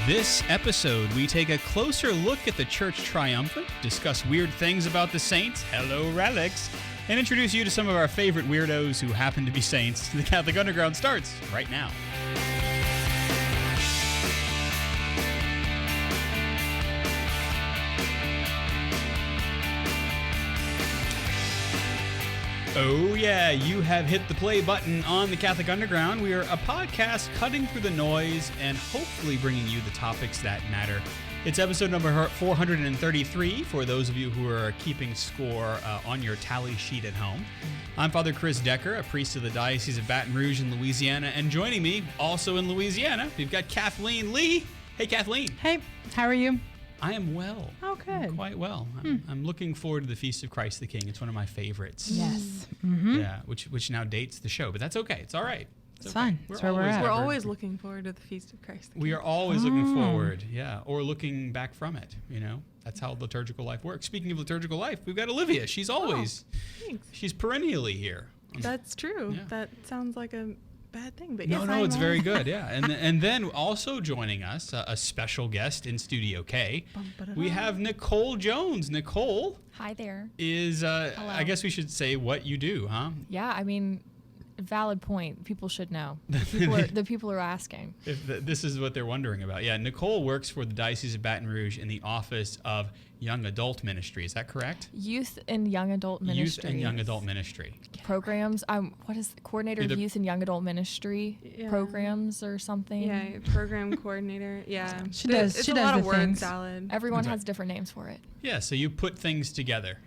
This episode, we take a closer look at the Church Triumphant, discuss weird things about the saints, hello relics, and introduce you to some of our favorite weirdos who happen to be saints. The Catholic Underground starts right now. Oh yeah, you have hit the play button on the Catholic Underground. We are a podcast cutting through the noise and hopefully bringing you the topics that matter. It's episode number 433 for those of you who are keeping score on your tally sheet at home. I'm Father Chris Decker, a priest of the Diocese of Baton Rouge in Louisiana, and joining me, also in Louisiana, we've got Kathleen Lee. Hey, Kathleen. Hey, how are you? I am well. Oh, good. I'm quite well. I'm looking forward to the Feast of Christ the King. It's one of my favorites. Yes. Mm-hmm. Yeah, which now dates the show, but that's okay. It's all right. It's fine. We're That's where we're at. We're always looking forward to the Feast of Christ. We are always looking forward, yeah, or looking back from it, you know. That's how liturgical life works. Speaking of liturgical life, we've got Olivia. She's always, Thanks. she's perennially here. That's true. Yeah. That sounds like a bad thing, but No, yes, no, I it's know. very good, yeah. And then also joining us, a special guest in Studio K, we have Nicole Jones. Nicole Hi there. is, I guess we should say what you do, huh? Yeah, I mean, valid point. People should know. The people are asking. If this is what they're wondering about. Yeah, Nicole works for the Diocese of Baton Rouge in the Office of Young Adult Ministry. Is that correct? Youth and Young Adult Ministry. Youth and Young Adult Ministry. Programs. What is the coordinator of Youth and Young Adult Ministry programs or something? Yeah, program coordinator. Yeah, She does. It's She a does lot the of word things. salad. Everyone That's has right. different names for it. Yeah, so you put things together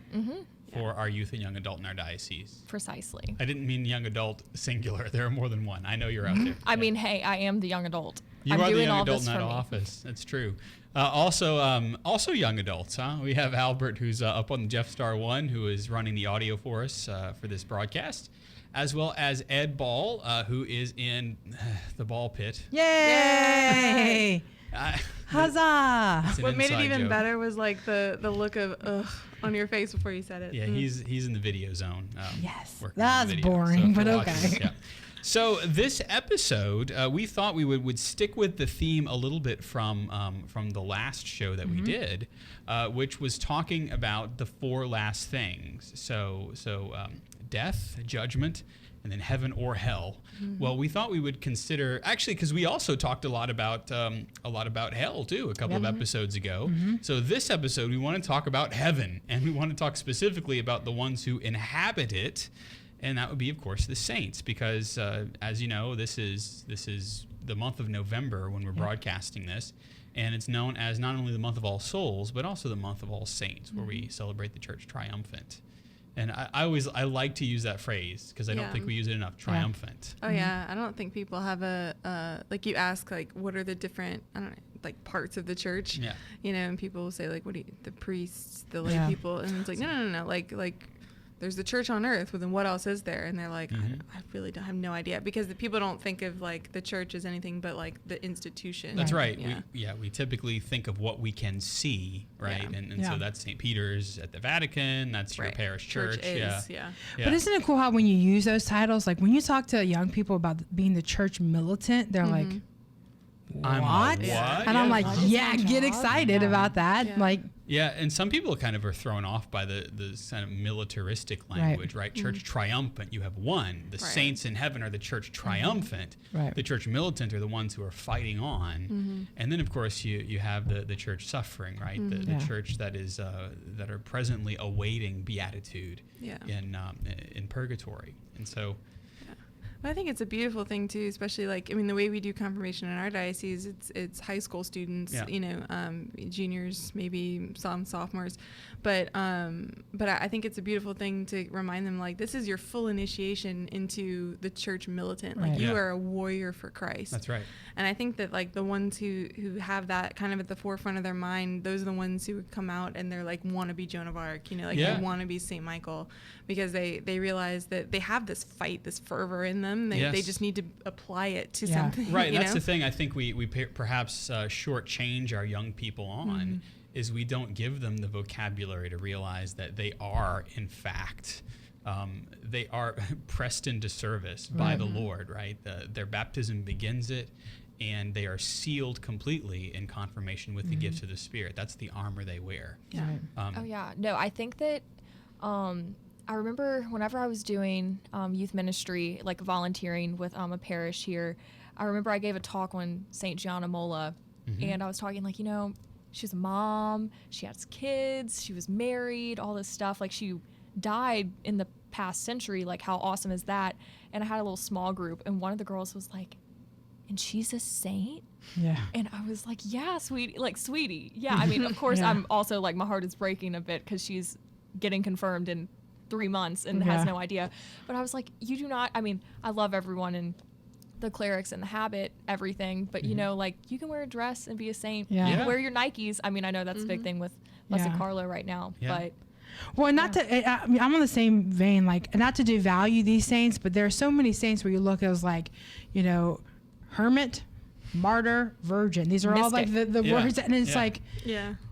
for our youth and young adult in our diocese. Precisely. I didn't mean young adult singular. There are more than one. I know you're out there. I mean, hey, I am the young adult. You I'm are the doing young all adult this in that for me. office. That's true. Also young adults, huh? We have Albert, who's up on the Jeff Star 1, who is running the audio for us for this broadcast, as well as Ed Ball, who is in the ball pit. Yay! Huzzah! It's an What made it inside even joke. better was like the look of ugh on your face before you said it. Yeah, he's in the video zone. Yes. Working on That's the video. boring, if but you're watching okay. this, yeah. So this episode, we thought we would stick with the theme a little bit from the last show that we did, which was talking about the four last things. So death, judgment, and then heaven or hell. Well, we thought we would consider, actually, because we also talked a lot about hell too a couple of episodes ago. So this episode, we want to talk about heaven, and we want to talk specifically about the ones who inhabit it. And that would be, of course, the saints, because as you know, this is the month of November when we're broadcasting this, and it's known as not only the month of all souls, but also the month of all saints, where we celebrate the Church Triumphant. And I like to use that phrase because I don't think we use it enough. Triumphant. Oh yeah, I don't think people have a like you ask like what are the different like parts of the church, you know, and people will say like what do you, the priests, the lay people, and it's like no like there's the church on earth, but then what else is there? And they're like, I really don't have no idea, because the people don't think of like the church as anything but like the institution. That's right. Yeah. We typically think of what we can see, right? Yeah. And so that's St. Peter's at the Vatican. That's your parish church. Is, yeah. But isn't it cool how when you use those titles, like when you talk to young people about being the church militant, they're like, what? I'm like, what? And I'm like, What is yeah, my get job? excited about that. Yeah. Like, Yeah, and some people kind of are thrown off by the kind of militaristic language, right? Church triumphant, you have one. The saints in heaven are the church triumphant. Right. The church militant are the ones who are fighting on. And then, of course, you have the church suffering, right? The church that is that are presently awaiting beatitude in purgatory. And so... I think it's a beautiful thing too, especially like, I mean, the way we do confirmation in our diocese, it's high school students, you know, juniors, maybe some sophomores, but I think it's a beautiful thing to remind them like this is your full initiation into the church militant, like you are a warrior for Christ. That's right. And I think that like the ones who have that kind of at the forefront of their mind, those are the ones who come out and they're like want to be Joan of Arc, you know, like they want to be St. Michael, because they realize that they have this fight, this fervor in them. They just need to apply it to something. Right. You That's know? the thing I think we perhaps shortchange our young people on is we don't give them the vocabulary to realize that they are, in fact, they are pressed into service by the Lord, right? Their baptism begins it. and they are sealed completely in confirmation with the gifts of the Spirit. That's the armor they wear. Yeah. Oh yeah. No, I think that I remember whenever I was doing youth ministry, like volunteering with a parish here, I remember I gave a talk on St. Gianna Molla, and I was talking like, she was a mom, she has kids, she was married, all this stuff. Like, she died in the past century. Like, how awesome is that? And I had a little small group, and one of the girls was like, and she's a saint? Yeah. And I was like, yeah, sweetie. Yeah, I mean, of course, I'm also like, my heart is breaking a bit because she's getting confirmed in 3 months and has no idea. But I was like, you do not, I mean, I love everyone and the clerics and the habit, everything, but like, you can wear a dress and be a saint. Yeah. You can wear your Nikes. I mean, I know that's a big thing with Blessed Carlo right now, but well, not to, I mean, I'm on the same vein, like, not to devalue these saints, but there are so many saints where you look as like, hermit, martyr, virgin. These are all like the words, and it's like,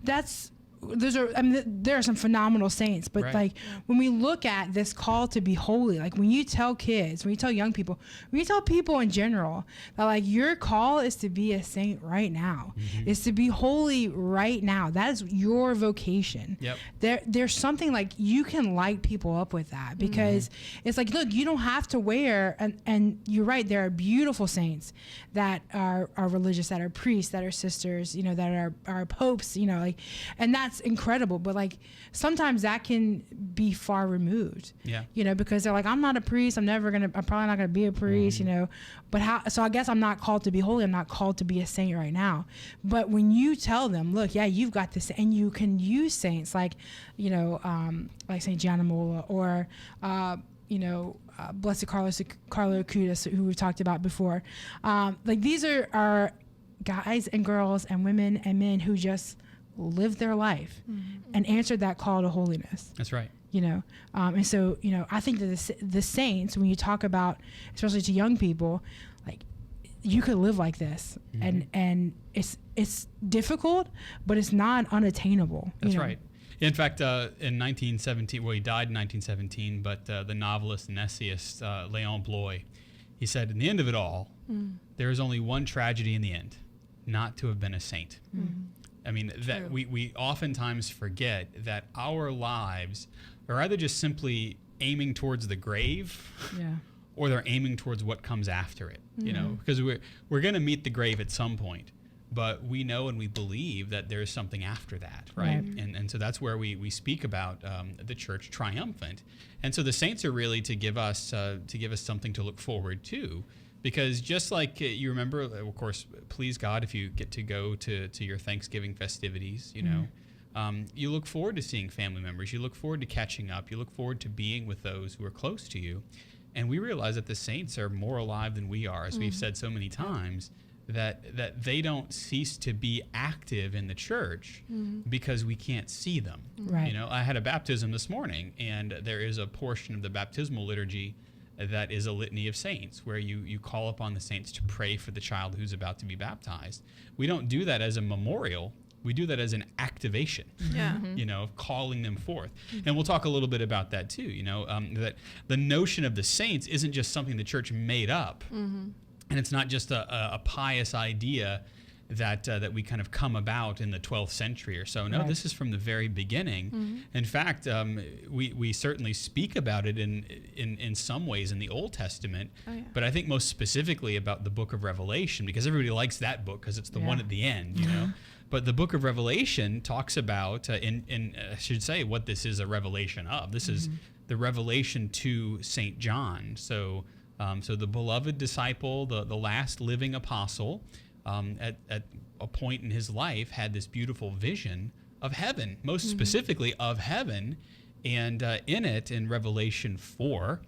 that's, there are some phenomenal saints, but like when we look at this call to be holy, like when you tell kids, when you tell young people, when you tell people in general that like your call is to be a saint right now, is to be holy right now. That is your vocation. There's something like you can light people up with that, because it's like, look, you don't have to wear, and you're right, there are beautiful saints that are religious, that are priests, that are sisters, that are popes, like, and that's incredible. But like sometimes that can be far removed, because they're like, I'm not a priest, I'm probably not gonna be a priest, but how, so I guess I'm not called to be holy, I'm not called to be a saint right now. But when you tell them, look, you've got this, and you can use saints like like St. Gianna Molla, or Blessed Carlo Acutis, who we've talked about before, like these are guys and girls and women and men who just lived their life and answered that call to holiness. That's right. And so, I think that the saints, when you talk about, especially to young people, like you could live like this, and it's difficult, but it's not unattainable. That's right. In fact, in 1917, well, he died in 1917, but the novelist and essayist Léon Bloy, he said, in the end of it all, there is only one tragedy in the end, not to have been a saint. I mean, that we oftentimes forget that our lives are either just simply aiming towards the grave, or they're aiming towards what comes after it. Because we're going to meet the grave at some point, but we know and we believe that there is something after that, right? And so that's where we speak about the church triumphant, and so the saints are really to give us something to look forward to. Because just like you remember, of course, please God, if you get to go to your Thanksgiving festivities, you look forward to seeing family members. You look forward to catching up. You look forward to being with those who are close to you. And we realize that the saints are more alive than we are, as we've said so many times, that they don't cease to be active in the church because we can't see them. Right. I had a baptism this morning, and there is a portion of the baptismal liturgy that is a litany of saints, where you call upon the saints to pray for the child who's about to be baptized. We don't do that as a memorial. We do that as an activation, of calling them forth. And we'll talk a little bit about that too, that the notion of the saints isn't just something the church made up. And it's not just a pious idea that we kind of come about in the 12th century or so. No, this is from the very beginning. In fact, we certainly speak about it in some ways in the Old Testament, but I think most specifically about the book of Revelation, because everybody likes that book because it's the one at the end, But the book of Revelation talks about, I should say, what this is a revelation of. This is the revelation to St. John. So the beloved disciple, the last living apostle, at a point in his life, had this beautiful vision of heaven, most specifically of heaven. And in it, in Revelation 4,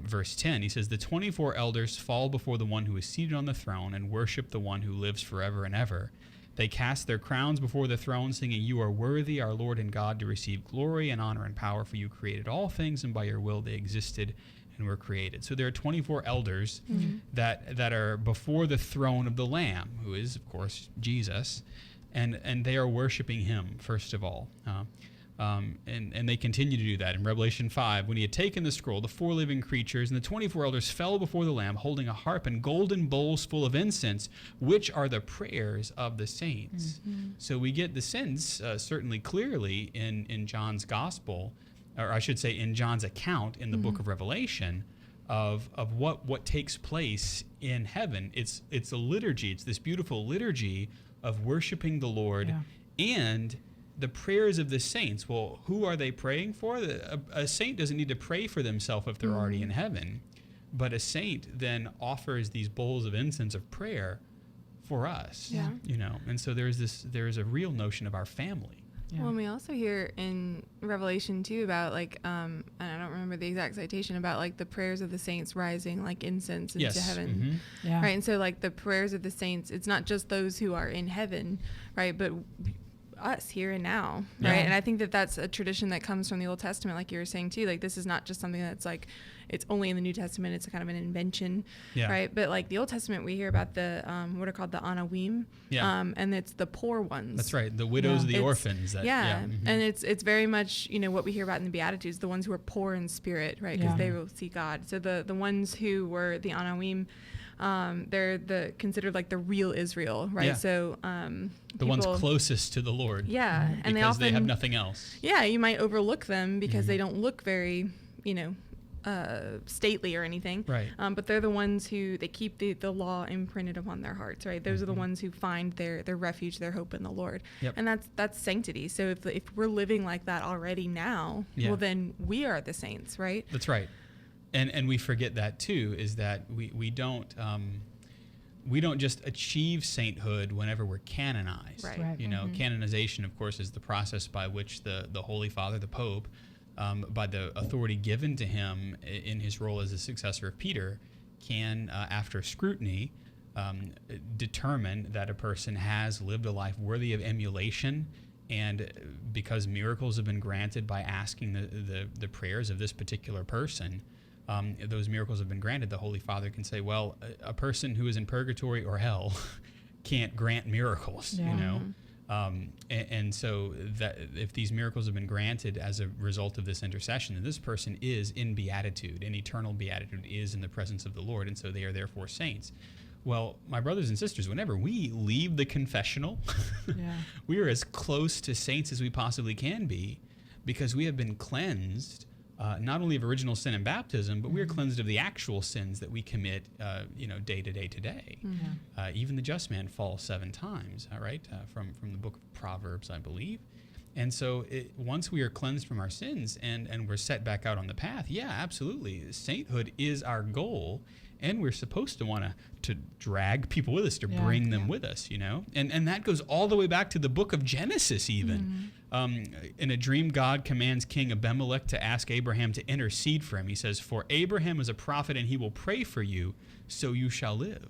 verse 10, he says, the 24 elders fall before the one who is seated on the throne and worship the one who lives forever and ever. They cast their crowns before the throne, singing, you are worthy, our Lord and God, to receive glory and honor and power, for you created all things, and by your will they existed and were created. So there are 24 elders that are before the throne of the Lamb, who is, of course, Jesus, and they are worshiping him, first of all. And they continue to do that. In Revelation 5, when he had taken the scroll, the 4 living creatures and the 24 elders fell before the Lamb, holding a harp and golden bowls full of incense, which are the prayers of the saints. Mm-hmm. So we get the sense, certainly clearly, in John's gospel, or I should say in John's account in the book of Revelation, of what takes place in heaven. It's a liturgy. It's this beautiful liturgy of worshiping the Lord and the prayers of the saints. Well, who are they praying for? A saint doesn't need to pray for themselves if they're already in heaven, but a saint then offers these bowls of incense of prayer for us. Yeah. And so there's a real notion of our family. Yeah. Well, and we also hear in Revelation too about and I don't remember the exact citation, about the prayers of the saints rising like incense into heaven. Mm-hmm. Yeah. Right. And so the prayers of the saints, it's not just those who are in heaven, right, but us here and now, right? And I think that's a tradition that comes from the Old Testament, like you were saying too. This is not just something that's it's only in the New Testament. It's kind of an invention, right? But the Old Testament, we hear about the what are called the Anawim, and it's the poor ones. That's right, the widows, the orphans. And it's very much what we hear about in the Beatitudes, the ones who are poor in spirit, right? Because they will see God. So the ones who were the Anawim, they're considered the real Israel, right? Yeah. So the ones closest to the Lord, and because they have nothing else. You might overlook them because they don't look very stately or anything, right? But they're the ones who they keep the law imprinted upon their hearts, right? Those are the ones who find their refuge, their hope in the Lord. And that's sanctity. So if we're living like that already now, well, then we are the saints, right? That's right. And we forget that too, is that we don't just achieve sainthood whenever we're canonized. Right. Canonization, of course, is the process by which the Holy Father, the Pope, by the authority given to him in his role as a successor of Peter, can, after scrutiny, determine that a person has lived a life worthy of emulation. And because miracles have been granted by asking the prayers of this particular person, those miracles have been granted, the Holy Father can say, well, a person who is in purgatory or hell can't grant miracles, and so that if these miracles have been granted as a result of this intercession, then this person is in beatitude, and eternal beatitude is in the presence of the Lord, and so they are therefore saints. Well, my brothers and sisters, whenever we leave the confessional, we are as close to saints as we possibly can be, because we have been cleansed not only of original sin and baptism, but we are cleansed of the actual sins that we commit, day to day to day. Even the just man falls 7 times, from the book of Proverbs, I believe. And so once we are cleansed from our sins and we're set back out on the path, absolutely, sainthood is our goal. And we're supposed to want to drag people with us, to bring them with us, And that goes all the way back to the book of Genesis even. In a dream, God commands King Abimelech to ask Abraham to intercede for him. He says, "For Abraham is a prophet, and he will pray for you, so you shall live."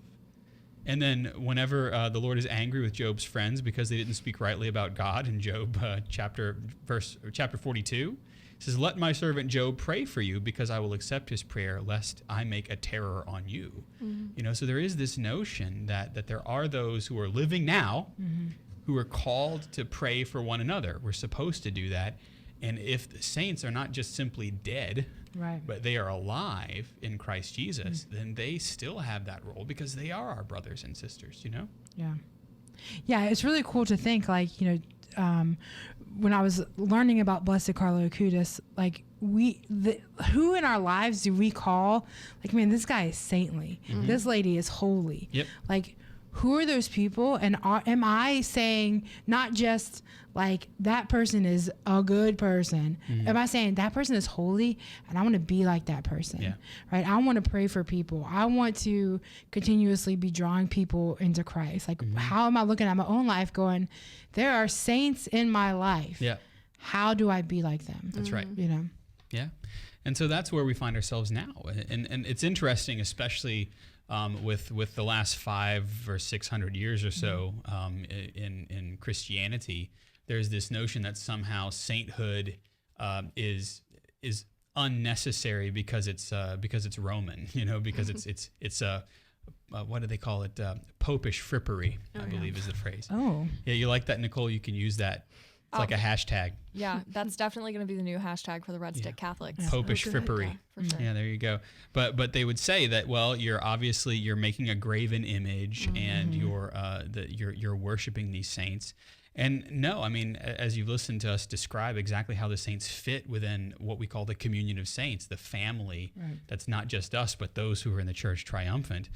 And then whenever the Lord is angry with Job's friends because they didn't speak rightly about God in Job chapter 42, he says, "Let my servant Job pray for you, because I will accept his prayer, lest I make a terror on you." So there is this notion that there are those who are living now who are called to pray for one another. We're supposed to do that. And if the saints are not just simply dead, but they are alive in Christ Jesus, then they still have that role, because they are our brothers and sisters, Yeah, it's really cool to think, when I was learning about Blessed Carlo Acutis, who in our lives do we call, man, this guy is saintly. This lady is holy. Who are those people? And am I saying not just that person is a good person? Am I saying that person is holy and I want to be like that person? Right? I want to pray for people. I want to continuously be drawing people into Christ. How am I looking at my own life going, there are saints in my life. How do I be like them? That's right. Yeah. And so that's where we find ourselves now. And it's interesting, especially with the last 500 or 600 years or so in Christianity, there's this notion that somehow sainthood is unnecessary because it's Roman, because it's what do they call it? Popish frippery, I believe is the phrase. Oh, yeah, you like that, Nicole? You can use that. It's like a hashtag. Yeah, that's definitely going to be the new hashtag for the Red Stick Catholics. Yeah. Popish frippery. Yeah, for sure. Yeah, there you go. But they would say that, well, you're making a graven image and you're worshiping these saints. And no, I mean, as you've listened to us describe exactly how the saints fit within what we call the communion of saints, the family that's not just us, but those who are in the church triumphant.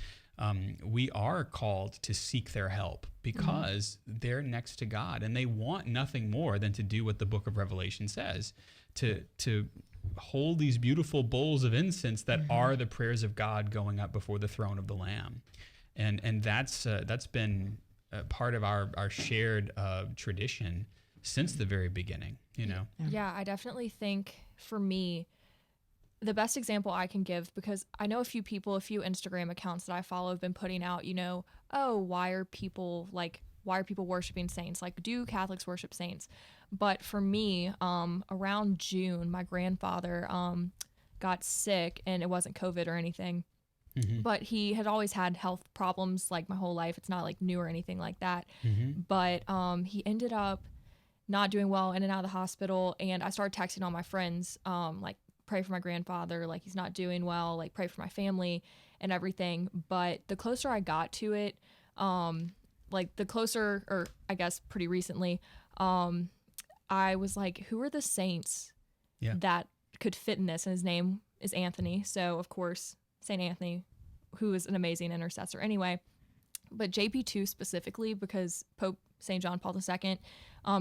We are called to seek their help because they're next to God and they want nothing more than to do what the book of Revelation says, to hold these beautiful bowls of incense that are the prayers of God going up before the throne of the Lamb. And that's been part of our shared tradition since the very beginning, you know? Yeah, I definitely think for me, the best example I can give, because I know a few Instagram accounts that I follow have been putting out, why are people worshiping saints? Like, do Catholics worship saints? But for me, around June, my grandfather got sick, and it wasn't COVID or anything. But he had always had health problems like my whole life. It's not like new or anything like that. But he ended up not doing well, in and out of the hospital. And I started texting all my friends, like, pray for my grandfather, like, he's not doing well, like, pray for my family and everything. But the closer I got to it, I guess pretty recently, I was like, who are the saints that could fit in this? And his name is Anthony. So, of course, St. Anthony, who is an amazing intercessor anyway. But JP2 specifically, because Pope St. John Paul II,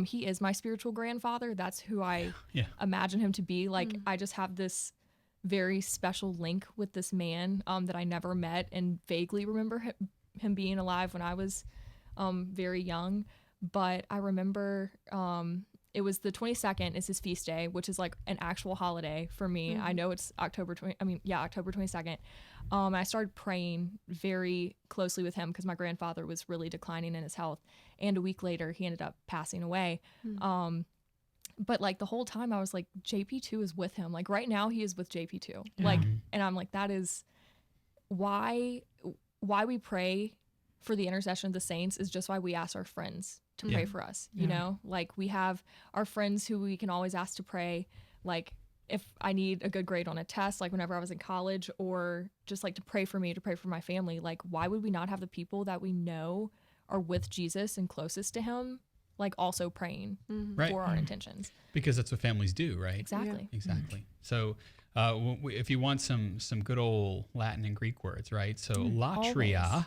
he is my spiritual grandfather. That's who I imagine him to be. Like, I just have this very special link with this man that I never met and vaguely remember him being alive when I was very young. But I remember it was the 22nd is his feast day, which is like an actual holiday for me. I know it's October 22nd. I started praying very closely with him because my grandfather was really declining in his health. And a week later, he ended up passing away. But like the whole time I was like, JP2 is with him. Like right now he is with JP2. Like, and I'm like, that is why we pray for the intercession of the saints is just why we ask our friends to pray for us. You know, like we have our friends who we can always ask to pray. Like if I need a good grade on a test, like whenever I was in college, or just like to pray for me, to pray for my family, like why would we not have the people that we know are with Jesus and closest to him, like also praying for our intentions? Because that's what families do, right? Exactly. Exactly. So if you want some good old Latin and Greek words, right? So latria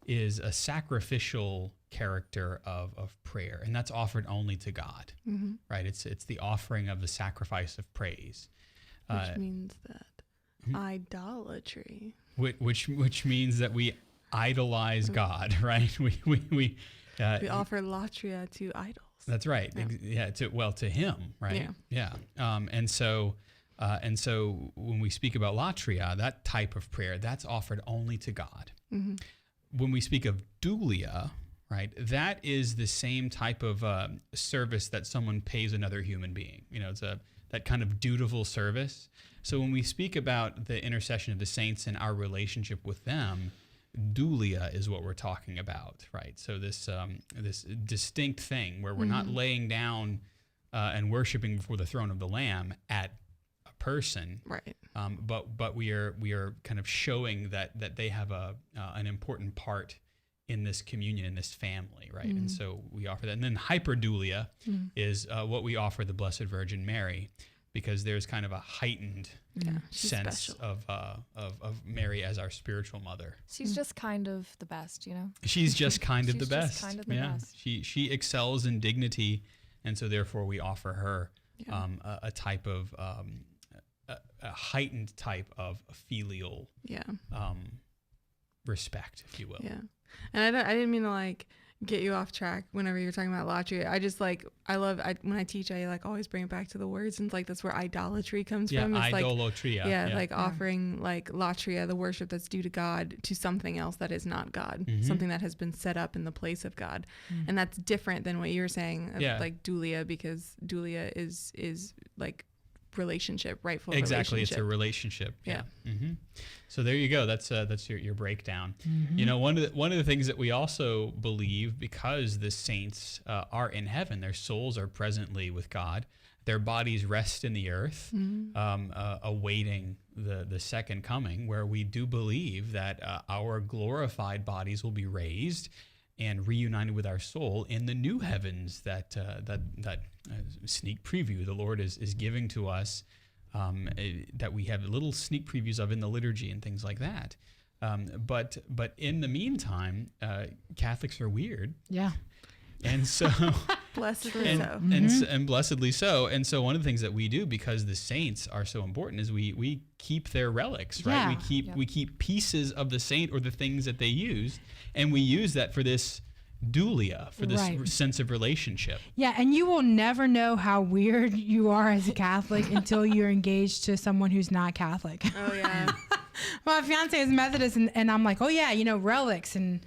is a sacrificial character of prayer, and that's offered only to God, right? It's the offering of the sacrifice of praise. Which means that idolatry. Which means that we idolize God, right? We offer latria to idols. That's right. To him, right? Yeah. And so when we speak about latria, that type of prayer, that's offered only to God. When we speak of dulia, right, that is the same type of service that someone pays another human being. You know, it's that kind of dutiful service. So when we speak about the intercession of the saints and our relationship with them, dulia is what we're talking about, right? So this distinct thing where we're not laying down and worshiping before the throne of the Lamb at a person, right? But we are kind of showing that they have an important part in this communion, in this family, right? And so we offer that. And then hyperdulia is what we offer the Blessed Virgin Mary, because there's kind of a heightened sense of Mary as our spiritual mother. She's just kind of the best, you know? She's just kind of the best. She's kind of the best. She excels in dignity, and so therefore we offer her a type of a heightened type of filial respect, if you will. Yeah. And I didn't mean to like get you off track whenever you're talking about latria. I just like, when I teach, I like always bring it back to the words, and it's like that's where idolatry comes from. It's idolatria. Like offering like latria, the worship that's due to God, to something else that is not God, something that has been set up in the place of God. And that's different than what you were saying of like dulia, because dulia is like rightful exactly. relationship. It's a relationship. Yeah. Mm-hmm. So there you go. That's your breakdown. Mm-hmm. You know, one of the things that we also believe, because the saints are in heaven, their souls are presently with God. Their bodies rest in the earth, awaiting the second coming, where we do believe that our glorified bodies will be raised and reunited with our soul in the new heavens that sneak preview the Lord is giving to us, that we have little sneak previews of in the liturgy and things like that. But in the meantime, Catholics are weird. Yeah. And so, Blessedly so. and blessedly so. And so, one of the things that we do, because the saints are so important, is we keep their relics, right? Yeah. We keep pieces of the saint or the things that they used, and we use that for this dulia, for this sense of relationship. Yeah, and you will never know how weird you are as a Catholic until you're engaged to someone who's not Catholic. Oh yeah. My fiance is Methodist, and I'm like, oh yeah, relics and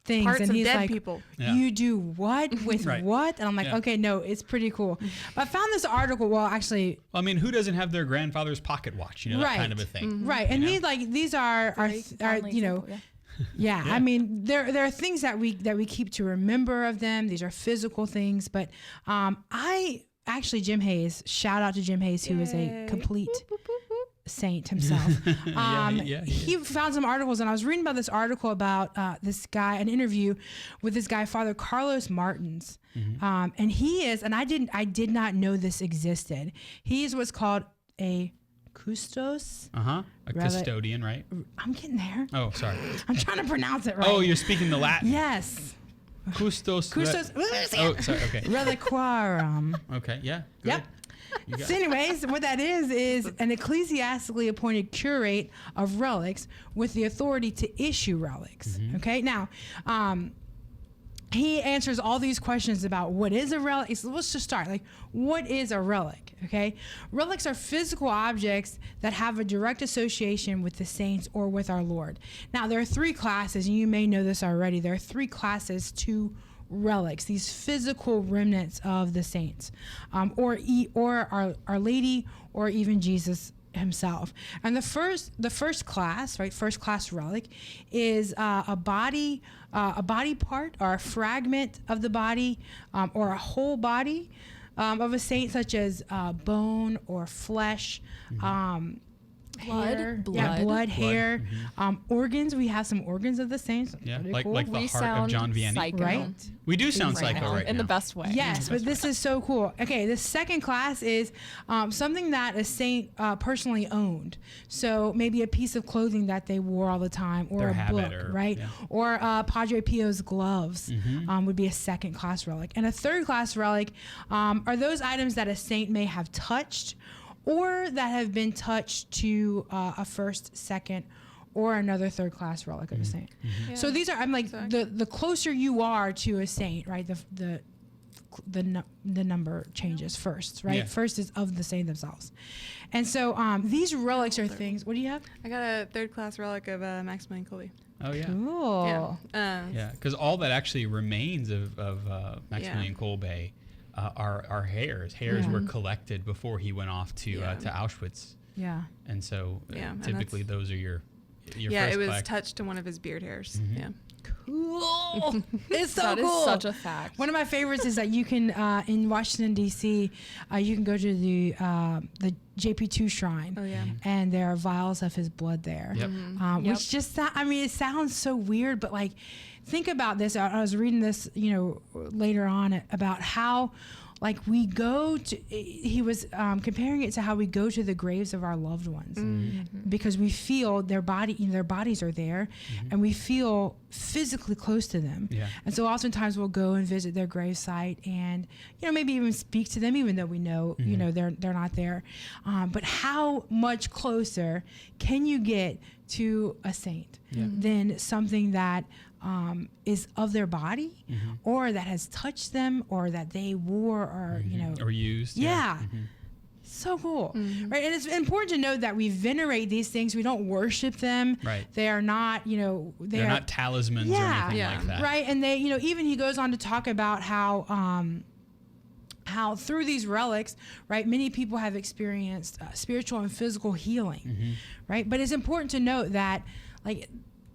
things, Parts and of he's dead like, people. Yeah. you do what with Right. what? And I'm like, Yeah. okay, no, it's pretty cool. But I found this article. Well, actually, I mean, who doesn't have their grandfather's pocket watch? You know, that kind of a thing. right? And You know? these are Very timely example, yeah. Yeah, Yeah. I mean, there are things that we keep to remember of them. These are physical things, but Jim Hayes, shout out to Jim Hayes, who is a Yay. complete saint himself. He found some articles, and I was reading about this article about this guy, an interview with this guy, Father Carlos Martins, and he is, and I did not know this existed. He is what's called a custos. A custodian, right? I'm getting there. Oh, sorry. I'm trying to pronounce it right. Oh, you're speaking the Latin. Yes. Custos. Oh, sorry. Okay. Reliquarum. Okay. Yeah. Good. Yep. You got So anyways, what that is an ecclesiastically appointed curate of relics with the authority to issue relics. Okay. Now, he answers all these questions about what is a relic. So let's just start. Like, what is a relic? Okay. Relics are physical objects that have a direct association with the saints or with our Lord. Now, there are three classes, and you may know this already. There are three classes to relics, these physical remnants of the saints, or Our Lady, or even Jesus himself. And the first class, right, first class relic is a body part or a fragment of the body, or a whole body of a saint, such as bone or flesh, hair, blood, hair, organs. We have some organs of the saints. Yeah, Pretty like cool. the We heart of John sound Vianney. psycho. Right? We do sound Right psycho now. right In now. the best way. Yes, but this is so cool. Okay, the second class is something that a saint personally owned. So maybe a piece of clothing that they wore all the time, or Their a habit, book, or- right? yeah. Or Padre Pio's gloves would be a second class relic. And a third class relic are those items that a saint may have touched, or that have been touched to a first, second, or another third class relic of a saint. Yeah. So these are, I'm like, Exactly. the closer you are to a saint, right? The number changes first, right? Yeah. First is of the saint themselves. And so these relics are things, what do you have? I got a third class relic of Maximilian Kolbe. Oh yeah. Cool. Yeah. Yeah, because all that actually remains of Maximilian Kolbe are hairs. Hairs Yeah. were collected before he went off to Yeah. Auschwitz, Yeah. and so Yeah, and typically those are your Yeah, first it was collect- touched to one of his beard hairs. Yeah. Cool. It's so That is cool. such a fact. One of my favorites is that you can, in Washington, D.C., you can go to the JP2 shrine. Oh yeah. And there are vials of his blood there. Yep. Yep. Which just, it sounds so weird, but like, think about this. I was reading this, later on about how, like, we go to, he was comparing it to how we go to the graves of our loved ones, because we feel their bodies are there, and we feel physically close to them. Yeah. And so oftentimes we'll go and visit their gravesite, and maybe even speak to them, even though we know they're not there. But how much closer can you get to a saint than something that is of their body, or that has touched them, or that they wore, or or used. yeah. So cool. Right? And it's important to note that we venerate these things. We don't worship them. Right. They are not, They're not talismans or anything like that. Right. And they, even he goes on to talk about how how through these relics, right, many people have experienced spiritual and physical healing, right? But it's important to note that, like,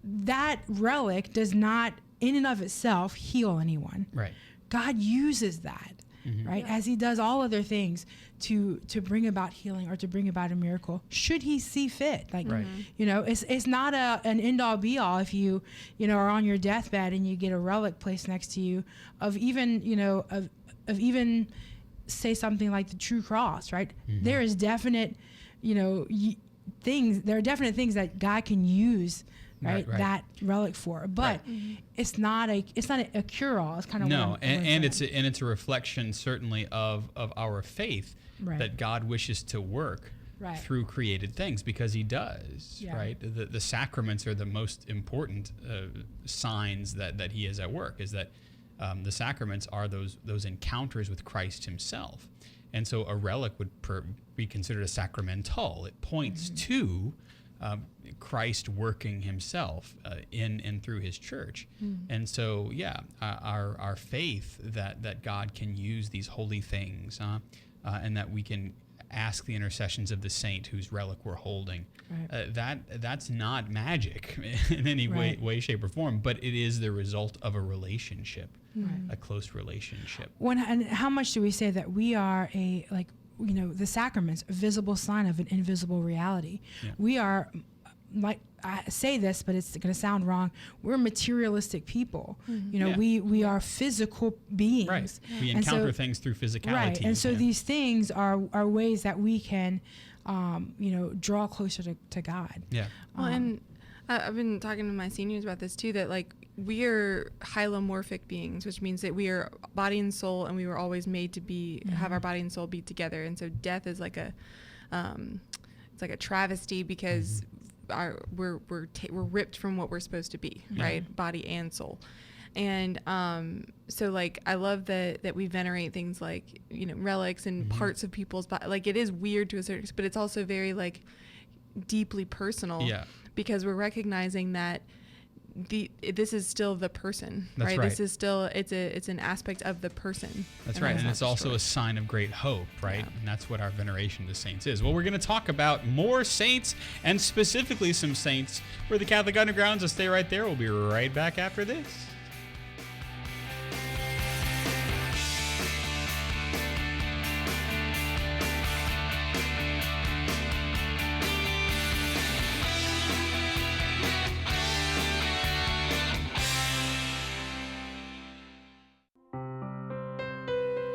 that relic does not, in and of itself, heal anyone. Right. God uses that, right, as he does all other things to bring about healing or to bring about a miracle, should he see fit. Like, you know, it's not an end-all be-all if you know, are on your deathbed and you get a relic placed next to you of even, you know, of even, say something like the true cross, right? There is definite, you know, there are definite things that God can use, right. That relic for, but it's not a cure-all. It's kind of no, and it's a reflection certainly of our faith that God wishes to work through created things, because he does, right? The sacraments are the most important signs that he is at work, is that the sacraments are those encounters with Christ himself. And so a relic would be considered a sacramental. It points to Christ working himself in and through his church. And so, our faith that God can use these holy things and that we can ask the intercessions of the saint whose relic we're holding. That's not magic in any way, shape, or form, but it is the result of a relationship, a close relationship. And how much do we say that we are the sacraments, a visible sign of an invisible reality? We are, like, I say this, but it's going to sound wrong, we're materialistic people. You know, we are physical beings. Right. We encounter things through physicality. Right. And so these things are ways that we can, draw closer to God. Yeah. Well, and I've been talking to my seniors about this too, that like we are hylomorphic beings, which means that we are body and soul, and we were always made to be have our body and soul be together. And so death is like it's like a travesty, because we're ripped from what we're supposed to be, right? Body and soul. And so like I love that we venerate things like, you know, relics and parts of people's body. Like, it is weird to a certain extent, but it's also very like deeply personal, because we're recognizing that this is still the person, right? This is still it's an aspect of the person. That's right, and it's also a sign of great hope, right? Yeah. And that's what our veneration of the saints is. Well, we're going to talk about more saints, and specifically some saints for the Catholic Underground. So stay right there. We'll be right back after this.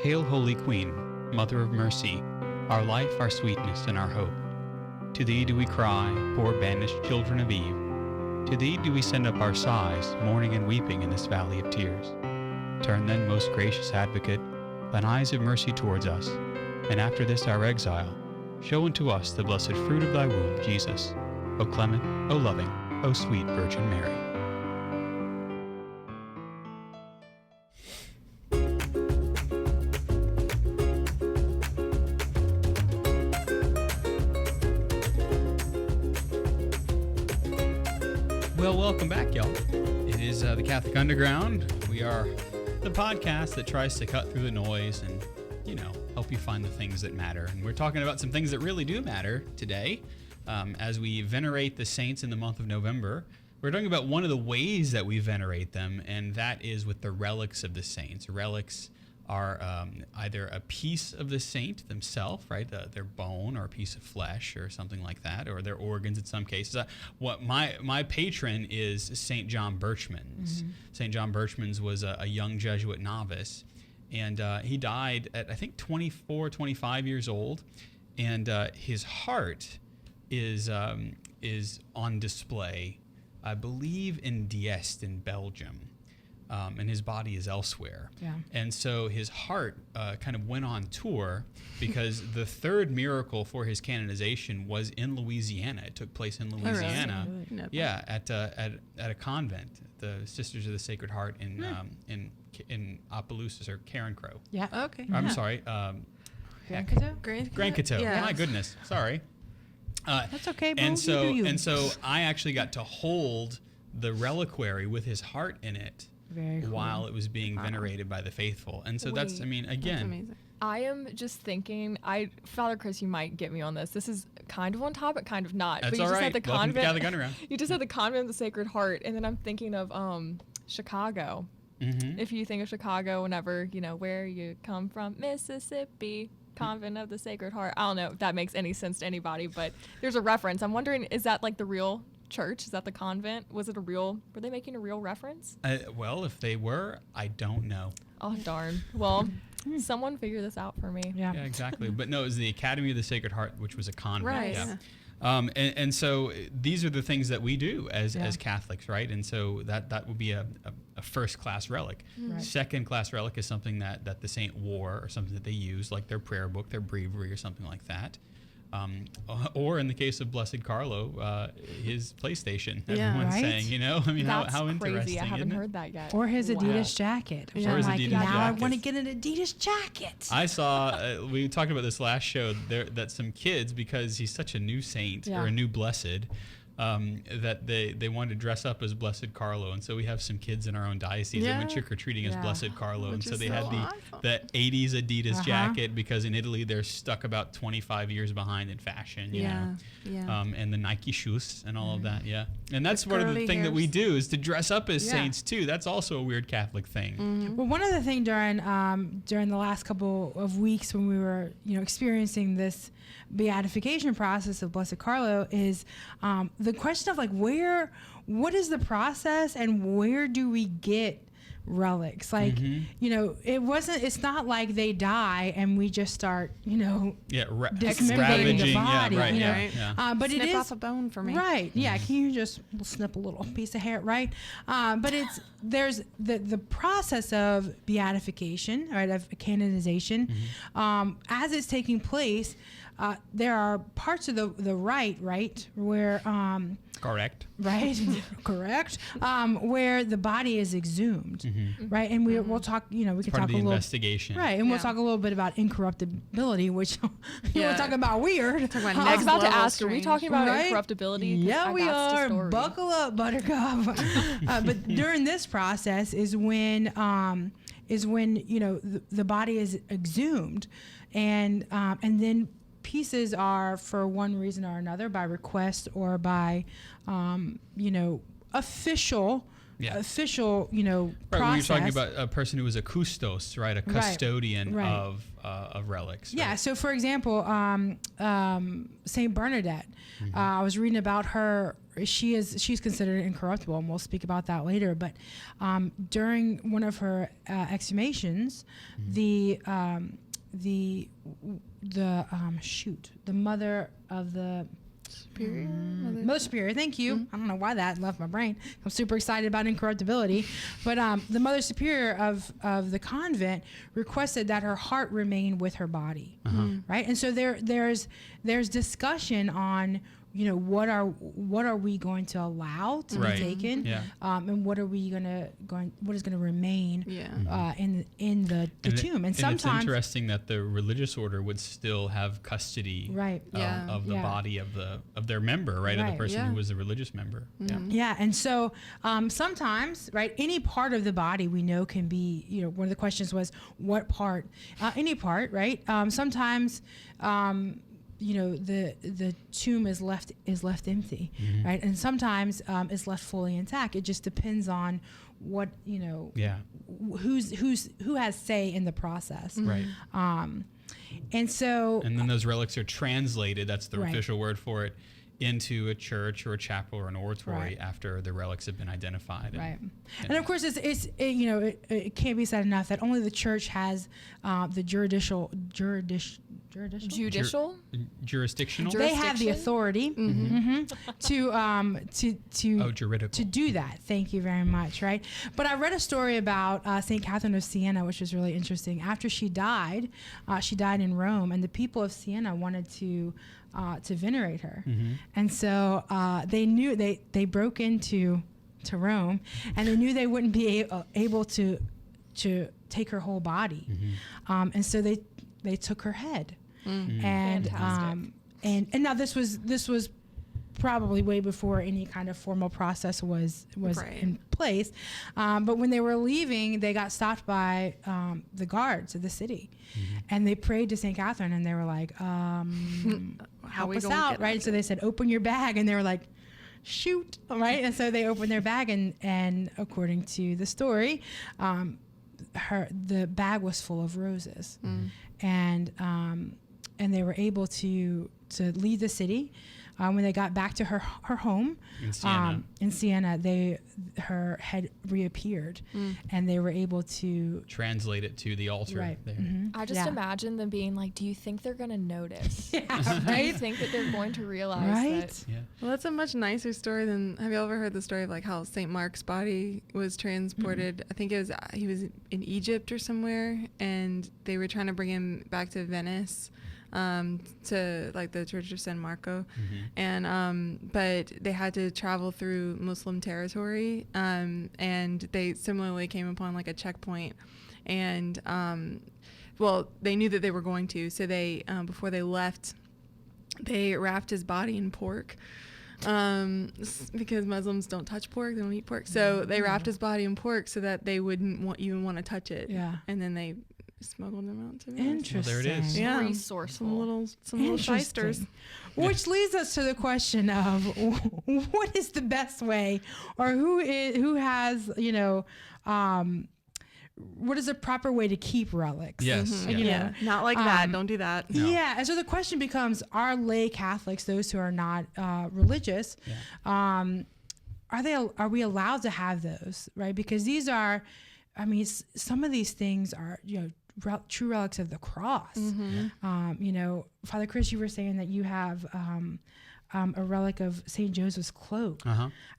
Hail, Holy Queen, Mother of Mercy, our life, our sweetness, and our hope. To thee do we cry, poor banished children of Eve. To thee do we send up our sighs, mourning and weeping in this valley of tears. Turn then, most gracious Advocate, thine eyes of mercy towards us, and after this our exile, show unto us the blessed fruit of thy womb, Jesus. O clement, O loving, O sweet Virgin Mary. Well, welcome back, y'all. It is the Catholic Underground. We are the podcast that tries to cut through the noise and, help you find the things that matter. And we're talking about some things that really do matter today as we venerate the saints in the month of November. We're talking about one of the ways that we venerate them, and that is with the relics of the saints. Relics are either a piece of the saint themselves, right, their bone or a piece of flesh or something like that, or their organs in some cases. What my patron is St. John Birchmans. St. John Birchmans was a young Jesuit novice, and he died at, I think, 24, 25 years old, and his heart is on display, I believe, in Diest in Belgium. And his body is elsewhere. Yeah. And so his heart kind of went on tour because the third miracle for his canonization was in Louisiana. It took place in Louisiana. Oh, really? Yeah, at a convent, the Sisters of the Sacred Heart in Opelousas or Carencro. Yeah. Okay. I'm sorry. Grand Coteau? Grand Coteau. Yeah. My goodness. Sorry. That's okay. And so I actually got to hold the reliquary with his heart in it Very cool. while it was being venerated by the faithful. And so that's, I mean, That's again, amazing. I am just thinking, Father Chris, you might get me on this. This is kind of on topic, kind of not. that's but you all just right. had the Welcome to convent. Gather Gun Around. You just had the convent of the Sacred Heart, and then I'm thinking of Chicago. If you think of Chicago, whenever, you know, where you come from, Mississippi, Convent of the Sacred Heart. I don't know if that makes any sense to anybody, but there's a reference. I'm wondering, is that like the real church? Is that the convent? Were they making a real reference? Well, if they were, I don't know. Oh, darn. Well, someone figure this out for me. Yeah. Yeah, exactly. But no, it was the Academy of the Sacred Heart, which was a convent. Right. Yeah. And so these are the things that we do as Catholics, right? And so that would be a first-class relic. Right. Second-class relic is something that the saint wore, or something that they use, like their prayer book, their breviary, or something like that. Or in the case of Blessed Carlo, his PlayStation. Yeah. Everyone's Right? saying, you know, I mean, That's how interesting, crazy. I haven't isn't it? heard that yet. Or his Wow. Adidas jacket. Or I'm his like, Adidas now I jacket. want to get an Adidas jacket. I saw, we talked about this last show, that some kids, because he's such a new saint or a new blessed, that they wanted to dress up as Blessed Carlo. And so we have some kids in our own diocese that went trick-or-treating as Blessed Carlo. And Which so is they so had awesome. the 80s Adidas jacket, because in Italy they're stuck about 25 years behind in fashion, you know. And the Nike shoes and all of that, And that's one of the curly thing that we hairs. do, is to dress up as saints too. That's also a weird Catholic thing. Well, one other thing during the last couple of weeks when we were, you know, experiencing this beatification process of Blessed Carlo is the question of like what is the process and where do we get relics? Like, you know, it's not like they die and we just start, you know, dismembering the body, you know. But Snip it is off a bone for me. right. Yeah, can you just snip a little piece of hair, right? But there's the process of beatification, right, of canonization, as it's taking place. There are parts of the rite, where Correct. right, correct, where the body is exhumed, right, and we'll talk. You know, we can Part talk of a the little, investigation. right, and we'll talk a little bit about incorruptibility, which you want to talk about weird. Talk about I was about to level ask, are we strange. talking about Right? incorruptibility? 'Cause Yeah, we that's the are. story. Buckle up, Buttercup. But during this process is when you know the body is exhumed, and then pieces are, for one reason or another, by request or by you know, official you know, Right, process. when you're talking about a person who was a custos, right, a custodian right. of relics. Yeah. Right? So, for example, Saint Bernadette. I was reading about her. She's considered incorruptible, and we'll speak about that later. But during one of her exhumations, the mother of the Superior? Mother Superior, thank you. I don't know why that left my brain. I'm super excited about incorruptibility. But the Mother Superior of the convent requested that her heart remain with her body, right? And so there's discussion on, you know, what are we going to allow to Right. be taken, and what is going to remain in the tomb. And sometimes it's interesting that the religious order would still have custody right. of the body of their member, right, of the person who was a religious member. Yeah, and so sometimes, right, any part of the body we know can be, you know, one of the questions was what part, any part, right? Sometimes, you know, the tomb is left empty, right, and sometimes it's left fully intact. It just depends on what, you know, who has say in the process, right. And so, and then those relics are translated. That's the Right. official word for it, into a church or a chapel or an oratory Right. after the relics have been identified. Right. And of course, it can't be said enough that only the church has the jurisdictional. Jurisdictional. They have the Jurisdiction? authority juridical. to do that. Thank you very much. Right. But I read a story about Saint Catherine of Siena, which was really interesting. After she died in Rome, and the people of Siena wanted to venerate her, and so they knew they broke into Rome, and they knew they wouldn't be able to take her whole body, and so they took her head, and Fantastic. and now this was probably way before any kind of formal process was Right. in place. But when they were leaving, they got stopped by the guards of the city, and they prayed to St. Catherine, and they were like, help we us gonna out, get right? out So they said, open your bag, and they were like, shoot, right? And so they opened their bag, and according to the story, the bag was full of roses, and they were able to leave the city. When they got back to her home in Siena, her head reappeared, and they were able to translate it to the altar. Right. There. I just imagine them being like, do you think they're going to notice? Yeah, Do you right? think that they're going to realize Right? that? Yeah. Well, that's a much nicer story than. Have you ever heard the story of like how St. Mark's body was transported? I think he was in Egypt or somewhere, and they were trying to bring him back to Venice. To like the Church of San Marco, and but they had to travel through Muslim territory, and they similarly came upon like a checkpoint, and well, they knew that they were going to, so they before they left, they wrapped his body in pork. Because Muslims don't touch pork, they don't eat pork, so they wrapped his body in pork so that they wouldn't even want to touch it. Yeah. And then they smuggled them out to Interesting. Well, there it is. Yeah. Resourceful. Some little shysters. Which leads us to the question of what is the best way, or who has, what is the proper way to keep relics? Yes. You Yeah. know? Not like that. Don't do that. No. Yeah, and so the question becomes: are lay Catholics, those who are not religious, are we allowed to have those? Right, because these are, some of these things are true relics of the cross. Father Chris, you were saying that you have a relic of St. Joseph's cloak.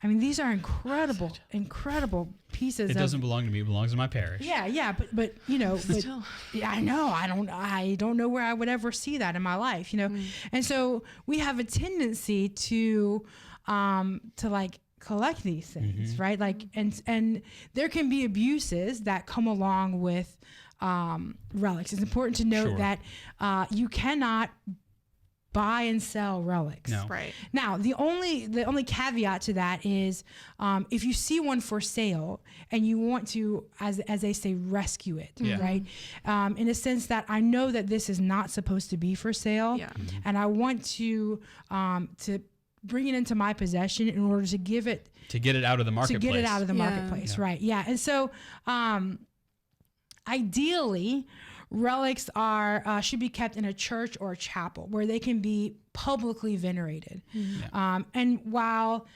These are incredible pieces. It doesn't belong to me; it belongs to my parish. Yeah, but Still. yeah, I know. I don't know where I would ever see that in my life, And so we have a tendency to like collect these things, right? Like, and there can be abuses that come along with relics. It's important to note that you cannot buy and sell relics. No. Right. Now, the only caveat to that is if you see one for sale and you want to, as they say, rescue it, right? In a sense that I know that this is not supposed to be for sale, and I want to bring it into my possession in order to get it out of the marketplace. Right? Yeah, and so ideally, relics are should be kept in a church or a chapel where they can be publicly venerated. And while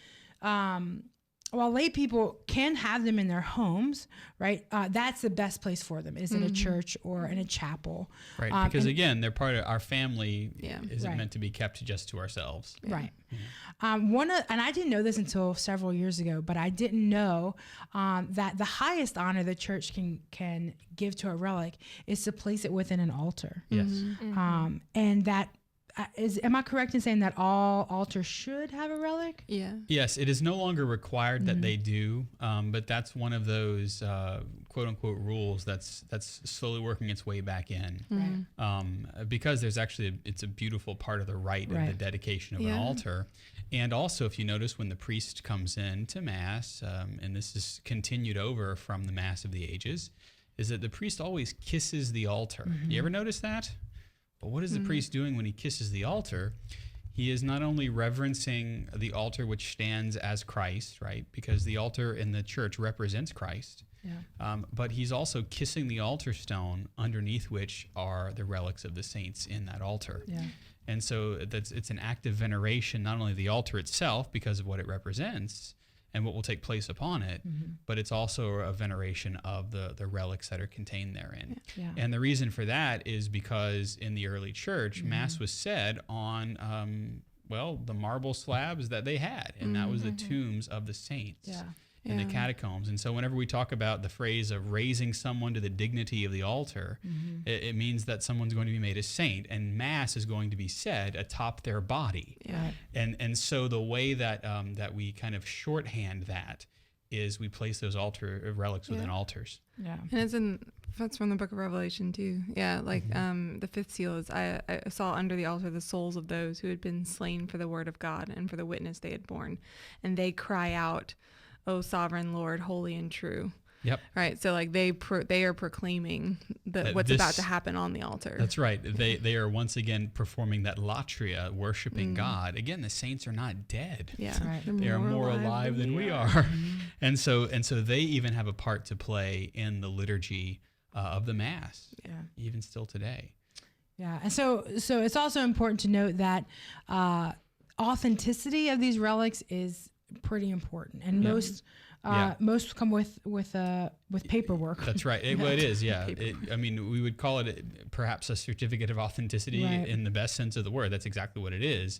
lay people can have them in their homes, right? That's the best place for them, is in a church or in a chapel. Right, because again, they're part of our family. Yeah. Isn't meant to be kept just to ourselves. Right. And I didn't know this until several years ago, but I didn't know that the highest honor the church can give to a relic is to place it within an altar. Yes. And that am I correct in saying that all altars should have a relic? Yeah. Yes, it is no longer required that they do, but that's one of those quote unquote rules that's slowly working its way back in. Because there's actually it's a beautiful part of the rite of the dedication of an altar. And also, if you notice, when the priest comes in to Mass, and this is continued over from the Mass of the Ages, is that the priest always kisses the altar. You ever notice that? But what is the priest doing when he kisses the altar? He is not only reverencing the altar which stands as Christ, right? Because the altar in the church represents Christ. But he's also kissing the altar stone underneath which are the relics of the saints in that altar. And so it's an act of veneration, not only of the altar itself because of what it represents and what will take place upon it, but it's also a veneration of the relics that are contained therein. And the reason for that is because in the early church, Mass was said on, the marble slabs that they had, and that was the tombs of the saints. In the catacombs. And so whenever we talk about the phrase of raising someone to the dignity of the altar, it means that someone's going to be made a saint, and Mass is going to be said atop their body. And so the way that that we kind of shorthand that is we place those altar relics within altars. And it's in That's from the book of Revelation too. Yeah, like the fifth seal is I saw under the altar the souls of those who had been slain for the word of God and for the witness they had borne, and they cry out, "O sovereign Lord, holy and true." Yep. Right. So like they are proclaiming what's about to happen on the altar. That's right. They are once again performing that latria, worshiping God. Again, the saints are not dead. Yeah. Right. They are more alive than we are. And so they even have a part to play in the liturgy of the Mass, even still today. Yeah, and so it's also important to note that authenticity of these relics is pretty important, and most come with paperwork. That's right. Well, it is. Yeah. I mean, we would call it perhaps a certificate of authenticity in the best sense of the word. That's exactly what it is.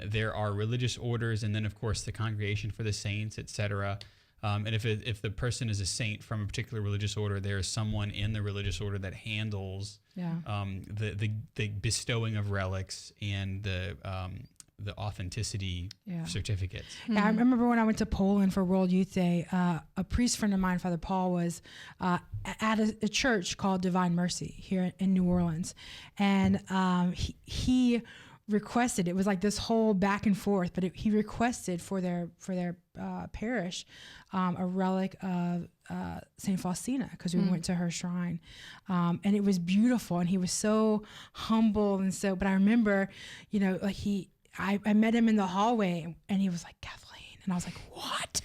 There are religious orders, and then of course the Congregation for the Saints, etc. And if the person is a saint from a particular religious order, there is someone in the religious order that handles the bestowing of relics and the authenticity certificates. Yeah, I remember when I went to Poland for World Youth Day, a priest friend of mine, Father Paul, was at a church called Divine Mercy here in New Orleans, and he requested, it was like this whole back and forth, but he requested for their parish a relic of St. Faustina, because we went to her shrine, and it was beautiful, and he was so humble, and so, but I remember, like I met him in the hallway, and he was like, "Kathleen," and I was like, "What?"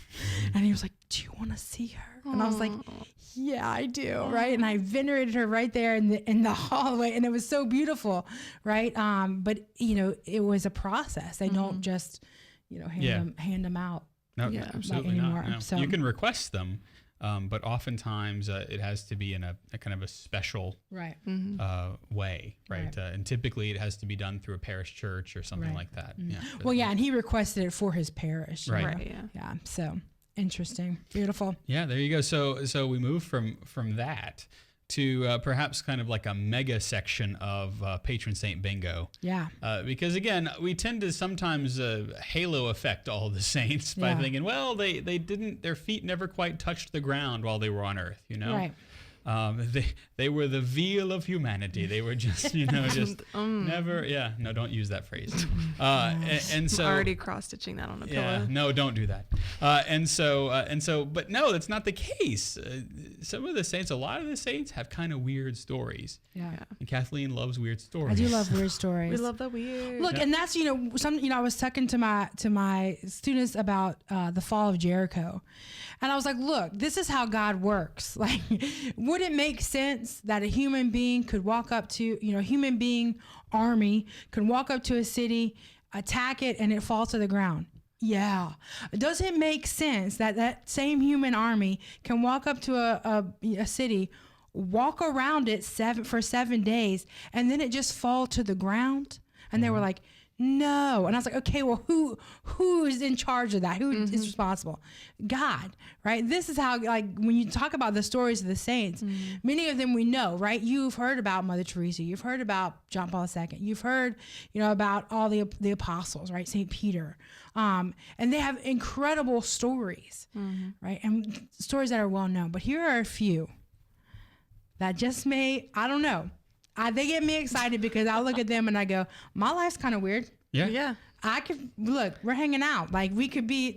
And he was like, "Do you want to see her?" And I was like, "Yeah, I do." Right. And I venerated her right there in the hallway, and it was so beautiful. Right. But it was a process. They don't just, hand them out. No, absolutely not. No. So you can request them, but oftentimes it has to be in a kind of a special way, right? And typically it has to be done through a parish church or something like that. Yeah. Well, and he requested it for his parish. Right. Yeah. So interesting, beautiful. Yeah, there you go. So we move from that to perhaps kind of like a mega section of patron saint bingo. Yeah. Because again, we tend to sometimes halo effect all the saints by thinking, well, they didn't, their feet never quite touched the ground while they were on earth, Right. They were the veal of humanity. They were just, never. Yeah, no, don't use that phrase. And so I'm already cross stitching that on a pillow. No, don't do that. And so, but no, that's not the case. Some of the saints, a lot of the saints have kind of weird stories. Yeah. And Kathleen loves weird stories. I do love weird stories. We love the weird. Look, and that's I was talking to my students about the fall of Jericho, and I was like, look, this is how God works. Like, would it make sense that a human being could walk up to, a human being army could walk up to a city, attack it, and it falls to the ground? Yeah. Does it make sense that same human army can walk up to a city, walk around it for 7 days, and then it just fall to the ground? And they were like, no. And I was like, okay, well, who is in charge of that? Who is responsible? God, right? This is how, like, when you talk about the stories of the saints, many of them we know, right? You've heard about Mother Teresa. You've heard about John Paul II. You've heard, about all the apostles, right? St. Peter. And they have incredible stories, right? And stories that are well known. But here are a few that just I don't know. They get me excited because I look at them and I go, my life's kind of weird. Yeah. I could, look, we're hanging out. Like, we could be,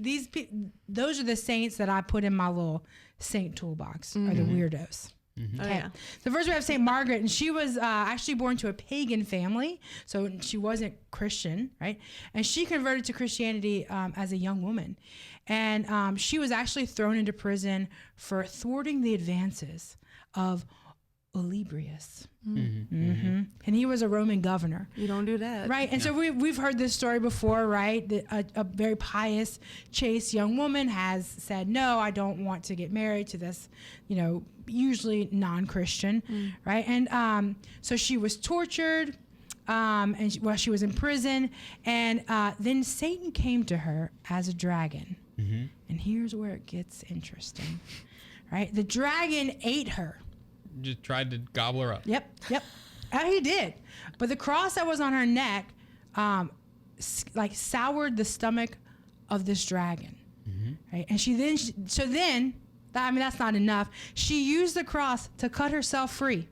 those are the saints that I put in my little saint toolbox, are the weirdos. Mm-hmm. Okay. So first we have St. Margaret, and she was actually born to a pagan family, so she wasn't Christian, right? And she converted to Christianity as a young woman. And she was actually thrown into prison for thwarting the advances of Olibrius. And he was a Roman governor. You don't do that. Right. And so we've heard this story before, right? That a very pious, chaste young woman has said, no, I don't want to get married to this, usually non-Christian, right? And so she was tortured while she was in prison. And then Satan came to her as a dragon. And here's where it gets interesting, right? The dragon ate her. Just tried to gobble her up. Yep. He did. But the cross that was on her neck, soured the stomach of this dragon. Right. And then That's not enough. She used the cross to cut herself free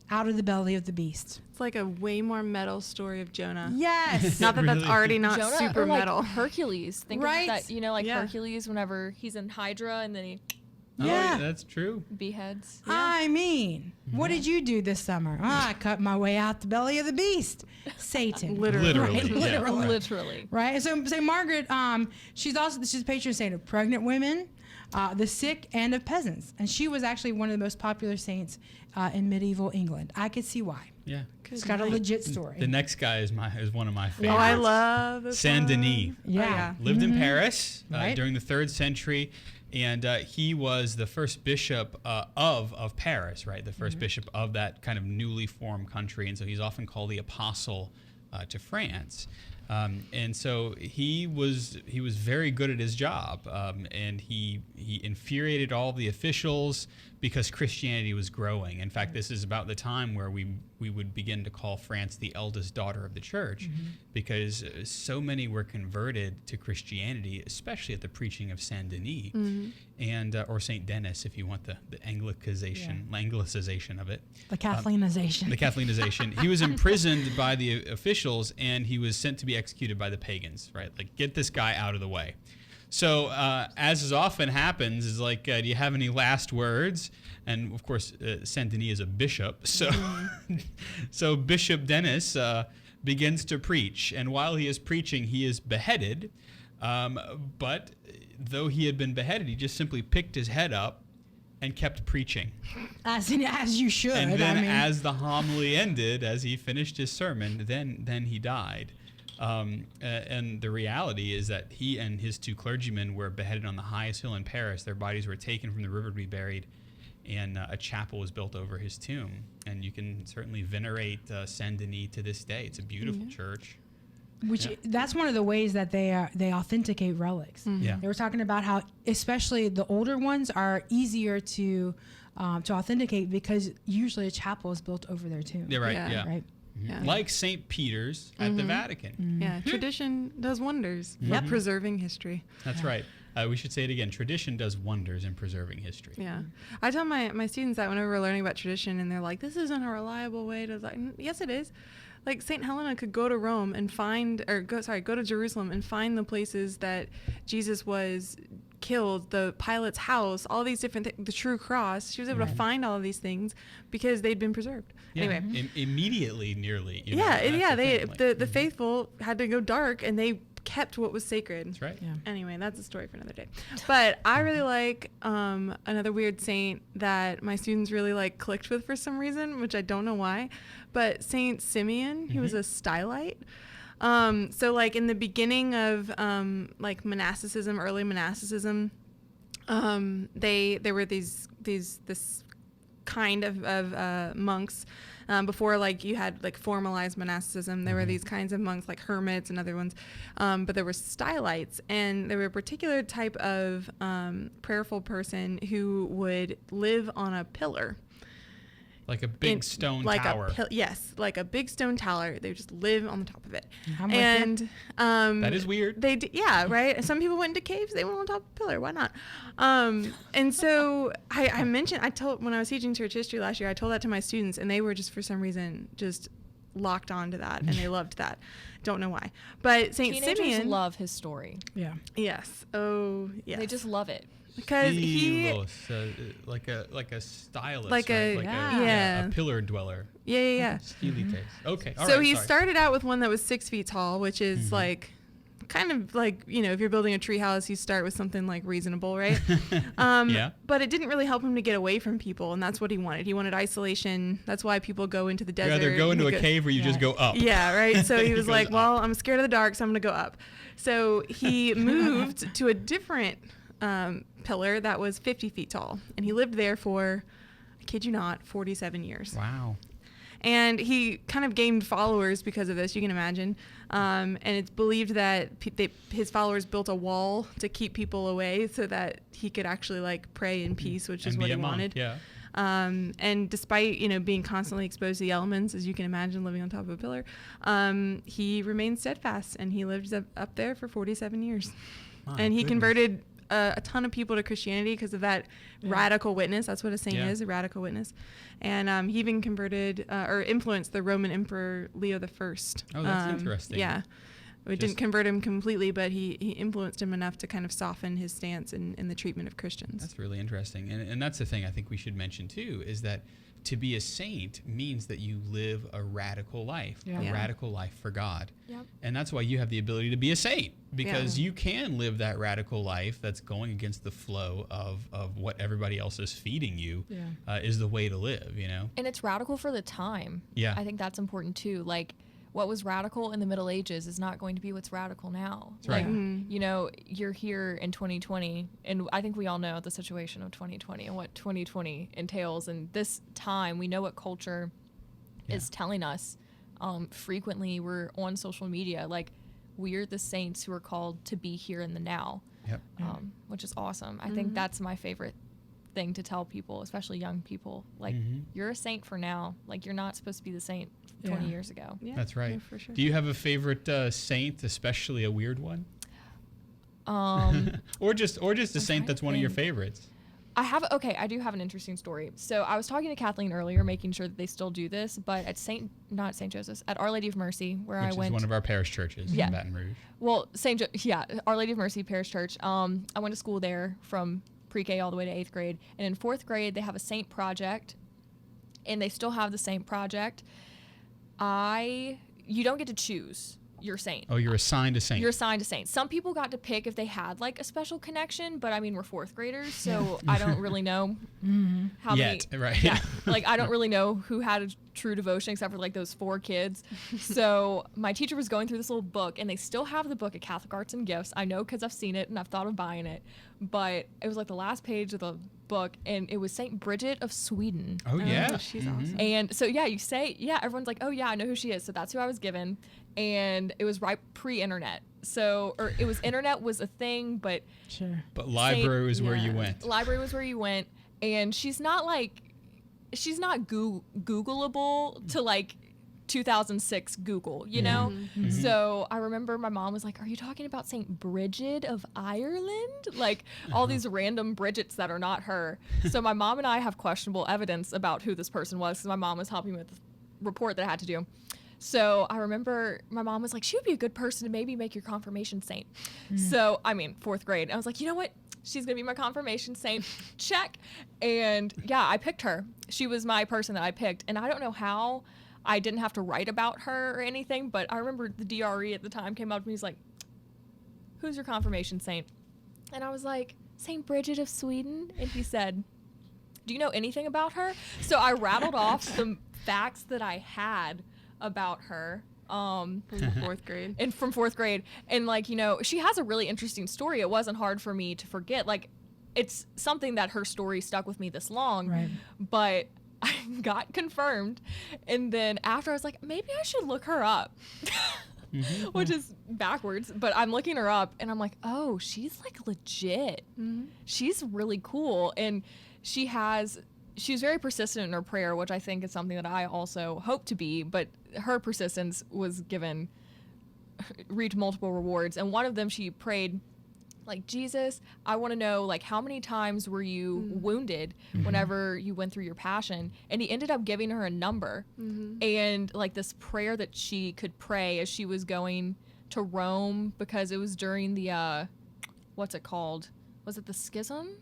out of the belly of the beast. It's like a way more metal story of Jonah. Yes. Not that Really? that's already not Jonah, super or like metal. Hercules. Think Right? of that, Yeah. Hercules whenever he's in Hydra and then he Yeah. Oh, that's true. beheads. What did you do this summer? I cut my way out the belly of the beast. Satan. Literally. Right? Yeah. Literally. Literally. Right? And so St. Margaret, she's the patron saint of pregnant women, the sick, and of peasants. And she was actually one of the most popular saints in medieval England. I could see why. Yeah. It's got a legit story. The next guy is one of my Oh, favorites. I love this Saint one. Denis. Yeah. Lived in Paris Right. during the 3rd century, and he was the first bishop of Paris, right? The 1st bishop of that kind of newly formed country, and so he's often called the apostle to France. And so he was very good at his job, and he infuriated all the officials because Christianity was growing. In fact, this is about the time where we would begin to call France the eldest daughter of the church, because so many were converted to Christianity, especially at the preaching of Saint Denis, and or Saint Denis, if you want the anglicization of it. The Kathleenization. The Kathleenization. He was imprisoned by the officials, and he was sent to be executed by the pagans, right? Like, get this guy out of the way. So, as is often happens, is like, do you have any last words? And of course, Saint Denis is a bishop, so so Bishop Denis begins to preach, and while he is preaching, he is beheaded. But though he had been beheaded, he just simply picked his head up and kept preaching. As you should. And then, as the homily ended, as he finished his sermon, then he died. And the reality is that he and his 2 clergymen were beheaded on the highest hill in Paris. Their bodies were taken from the river to be buried, and a chapel was built over his tomb. And you can certainly venerate Saint Denis to this day. It's a beautiful church. That's one of the ways that they authenticate relics. Yeah. They were talking about how, especially the older ones, are easier to authenticate because usually a chapel is built over their tomb. Yeah, right. Yeah. Yeah. Right. Yeah. Like St. Peter's at the Vatican. Yeah, tradition does wonders for preserving history. That's right. We should say it again. Tradition does wonders in preserving history. Yeah. I tell my students that whenever we're learning about tradition and they're like, this isn't a reliable way to, yes, it is. Like St. Helena could go to Rome and go to Jerusalem and find the places that Jesus was killed, the Pilate's house, all these different the true cross. She was able to find all of these things because they'd been preserved. Yeah. Anyway. Immediately, nearly. The faithful had to go dark and they kept what was sacred. That's right. Yeah. Anyway, that's a story for another day. But I really like another weird saint that my students really like clicked with for some reason, which I don't know why. But Saint Simeon, he was a stylite. So like in the beginning of like monasticism, early monasticism, there were this kind of monks. Before like you had like formalized monasticism, there were these kinds of monks like hermits and other ones, but there were stylites, and there were a particular type of prayerful person who would live on a pillar. Like a big stone tower. Yes, like a big stone tower. They would just live on the top of it. I'm with And that is weird. Yeah, right. Some people went into caves. They went on top of a pillar. Why not? And so I told when I was teaching church history last year, I told that to my students, and they were just for some reason just locked onto that, and they loved that. Don't know why. But Saint Teenagers Simeon love his story. Yeah. Yes. Oh, yes. They just love it. because he like a stylist, like right? a a pillar dweller. yeah. Stylite. Okay. All So right, he sorry. started out with one that was 6 feet tall, which is like kind of like, you know, if you're building a tree house, you start with something like reasonable, right? Yeah. But it didn't really help him to get away from people, and that's what he wanted. He wanted isolation. That's why people go into the You desert. either go into a cave or you just go up. Yeah, right. So he was goes like, up. well, I'm scared of the dark, so I'm going to go up. So he moved to a different pillar that was 50 feet tall, and he lived there for, I kid you not, 47 years. Wow. And he kind of gained followers because of this, you can imagine. And it's believed that his followers built a wall to keep people away so that he could actually like pray in peace, which is And what be he a monk, wanted. Yeah. And despite, you know, being constantly exposed to the elements, as you can imagine, living on top of a pillar, he remained steadfast, and he lived up there for 47 years. My And he goodness. converted a ton of people to Christianity because of that radical witness. That's what a saint is, a radical witness. And he even converted or influenced the Roman Emperor Leo the First. Oh, that's interesting. Yeah. It didn't convert him completely, but he influenced him enough to kind of soften his stance in the treatment of Christians. That's really interesting. And that's the thing I think we should mention, too, is that to be a saint means that you live a radical life, a radical life for God. Yep. And that's why you have the ability to be a saint, because you can live that radical life that's going against the flow of what everybody else is feeding you is the way to live, you know? And it's radical for the time. Yeah. I think that's important, too. Like, what was radical in the Middle Ages is not going to be what's radical now. That's right. You know, you're here in 2020, and I think we all know the situation of 2020 and what 2020 entails. And this time, we know what culture is telling us. Frequently, we're on social media. Like, we're the saints who are called to be here in the now, which is awesome. I think that's my favorite thing to tell people, especially young people. Like, you're a saint for now. Like, you're not supposed to be the saint 20 years ago. Yeah, that's right. Yeah, for sure. Do you have a favorite saint, especially a weird one? Or just a saint that's one of your favorites? I do have an interesting story. So I was talking to Kathleen earlier, making sure that they still do this, but at not St. Joseph's, at Our Lady of Mercy, where I went. Which is one of our parish churches in Baton Rouge. Well, Our Lady of Mercy Parish Church. I went to school there from pre-K all the way to 8th grade. And in 4th grade, they have a saint project, and they still have the saint project. You don't get to choose your saint. Oh, you're assigned a saint. You're assigned a saint. Some people got to pick if they had like a special connection, but I mean, we're 4th graders, so I don't really know how many. Right. Yeah, like I don't really know who had a true devotion except for like those 4 kids. So my teacher was going through this little book, and they still have the book at Catholic Arts and Gifts. I know because I've seen it and I've thought of buying it, but it was like the last page of the book, and it was Saint Bridget of Sweden. Oh yeah, she's awesome. And so everyone's like, oh yeah, I know who she is. So that's who I was given, and it was right pre-internet. So, or it was internet was a thing, but But library was where you went. Library was where you went, and she's not Googleable to like 2006 Google, you know? So I remember my mom was like, are you talking about Saint Bridget of Ireland? Like all these random Bridgets that are not her. So my mom and I have questionable evidence about who this person was, because my mom was helping me with the report that I had to do. So I remember my mom was like, she would be a good person to maybe make your confirmation saint. So, 4th grade. I was like, you know what? She's going to be my confirmation saint. Check. And yeah, I picked her. She was my person that I picked. And I don't know how I didn't have to write about her or anything, but I remember the DRE at the time came up to me. He's like, who's your confirmation saint? And I was like, Saint Bridget of Sweden. And he said, do you know anything about her? So I rattled off some facts that I had about her from 4th grade. And from 4th grade. And like, you know, she has a really interesting story. It wasn't hard for me to forget. Like, it's something that her story stuck with me this long. Right. But I got confirmed. And then after I was like, maybe I should look her up. Which is backwards, but I'm looking her up and I'm like, oh, she's like legit. She's really cool. And she's very persistent in her prayer, which I think is something that I also hope to be, but her persistence reaped multiple rewards. And one of them, she prayed, like, Jesus, I want to know, like, how many times were you wounded whenever you went through your passion? And he ended up giving her a number and, like, this prayer that she could pray as she was going to Rome, because it was during the, what's it called? Was it the schism?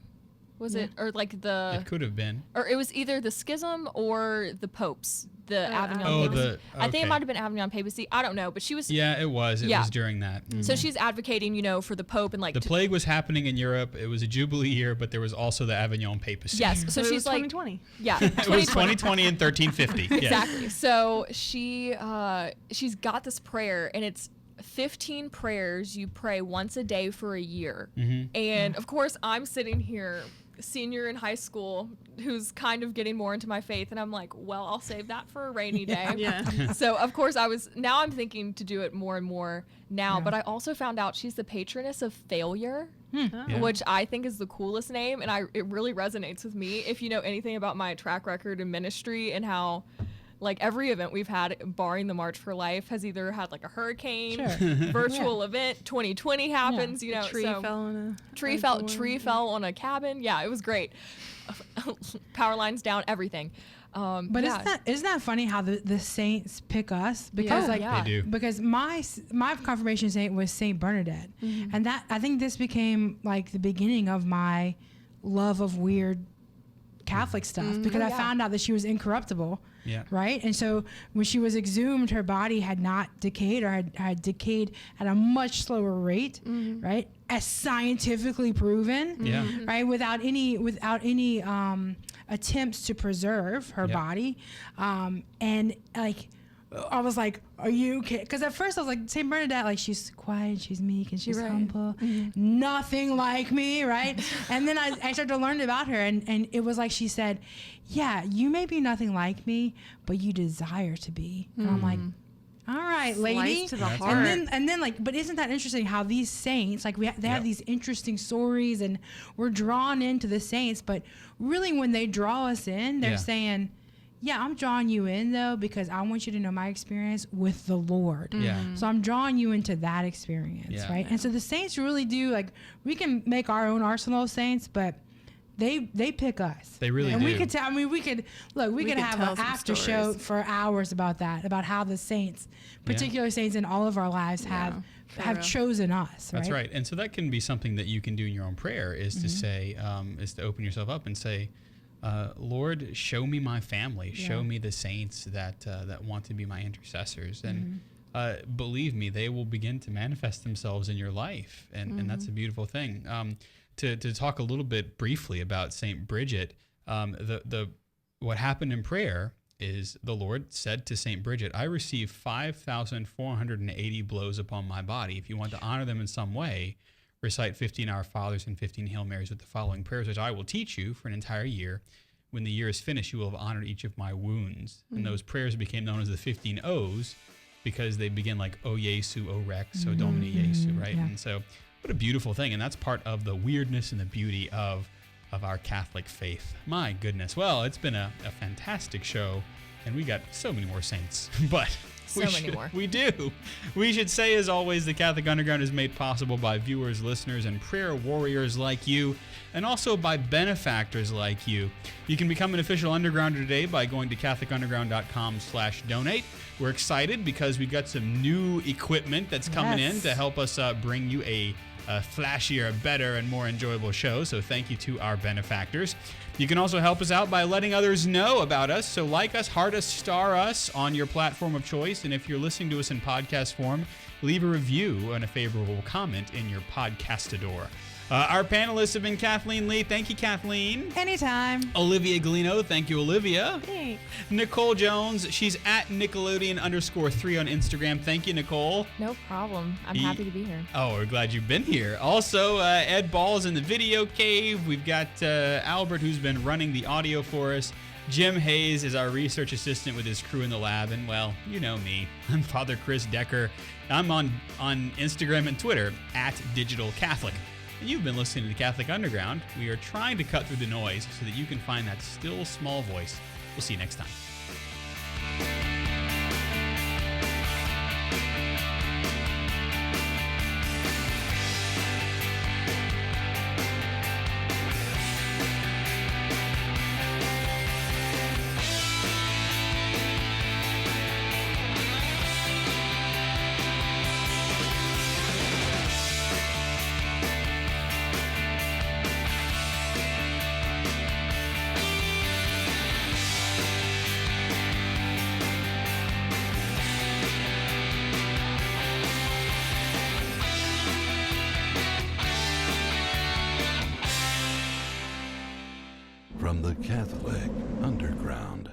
Was it, or like the... It could have been. Or it was either the schism or the popes, the Avignon papacy. Okay. I think it might have been Avignon papacy. I don't know, but she was... Yeah, it was. It was during that. So she's advocating, you know, for the pope and like... The plague was happening in Europe. It was a Jubilee year, but there was also the Avignon papacy. Yes, so she's like... 2020. Yeah. It was 2020 and 1350. Exactly. Yes. So she's got this prayer, and it's 15 prayers you pray once a day for a year. And of course, I'm sitting here, senior in high school, who's kind of getting more into my faith, and I'm like, well, I'll save that for a rainy day. So of course I'm thinking to do it more and more now, but I also found out she's the patroness of failure, which I think is the coolest name, and it really resonates with me. If you know anything about my track record in ministry and how like every event we've had, barring the March for Life, has either had like a hurricane, virtual event, 2020 happens, you know. A tree fell on a tree fell on a cabin. Yeah, it was great. Power lines down, everything. But isn't that funny how the saints pick us? Because they do. Because my confirmation saint was Saint Bernadette, and that I think this became like the beginning of my love of weird Catholic stuff, because I found out that she was incorruptible. Yeah. Right. And so when she was exhumed, her body had not decayed, or had decayed at a much slower rate. Right. As scientifically proven. Yeah. Right. Without any attempts to preserve her body. And like, I was like, are you okay? Because at first I was like, Saint Bernadette, like, she's quiet, she's meek, and she's humble. Nothing like me, right? And then I started to learn about her, and it was like she said, yeah, you may be nothing like me, but you desire to be. And I'm like, all right, lady. Slice to the heart. And then like, but isn't that interesting how these saints, like they have these interesting stories, and we're drawn into the saints, but really when they draw us in, they're saying, yeah, I'm drawing you in though, because I want you to know my experience with the Lord. Yeah. So I'm drawing you into that experience, right? And so the saints really do, like, we can make our own arsenal of saints, but they pick us. They really and do. we could tell. I mean, we could have tell an some after stories. show for hours about that, about how the saints, particular saints in all of our lives, have real. chosen us. Right? That's right. And so that can be something that you can do in your own prayer, is to say, is to open yourself up and say, Lord, show me my family, show me the saints that want to be my intercessors, and believe me, they will begin to manifest themselves in your life, and that's a beautiful thing. To talk a little bit briefly about Saint Bridget, what happened in prayer is the Lord said to Saint Bridget, I received 5,480 blows upon my body. If you want to honor them in some way, recite 15 Our Fathers and 15 Hail Marys with the following prayers, which I will teach you for an entire year. When the year is finished, you will have honored each of my wounds. And those prayers became known as the 15 O's, because they begin like, O Jesu, O Rex, O Domini Jesu, right? And so what a beautiful thing. And that's part of the weirdness and the beauty of our Catholic faith. My goodness. Well, it's been a fantastic show, and we got so many more saints, but we do. We should say, as always, the Catholic Underground is made possible by viewers, listeners, and prayer warriors like you, and also by benefactors like you. You can become an official Undergrounder today by going to catholicunderground.com/donate. We're excited because we've got some new equipment that's coming in to help us bring you a flashier, better, and more enjoyable show. So thank you to our benefactors. You can also help us out by letting others know about us. So like us, heart us, star us on your platform of choice. And if you're listening to us in podcast form, leave a review and a favorable comment in your podcastador. Our panelists have been Kathleen Lee. Thank you, Kathleen. Anytime. Olivia Gulino. Thank you, Olivia. Thanks. Nicole Jones. She's at Nickelodeon_3 on Instagram. Thank you, Nicole. No problem. I'm happy to be here. Oh, we're glad you've been here. Also, Ed Ball's in the video cave. We've got Albert, who's been running the audio for us. Jim Hayes is our research assistant with his crew in the lab. And, well, you know me. I'm Father Chris Decker. I'm on Instagram and Twitter at Digital Catholic. And you've been listening to the Catholic Underground. We are trying to cut through the noise so that you can find that still small voice. We'll see you next time. From the Catholic Underground.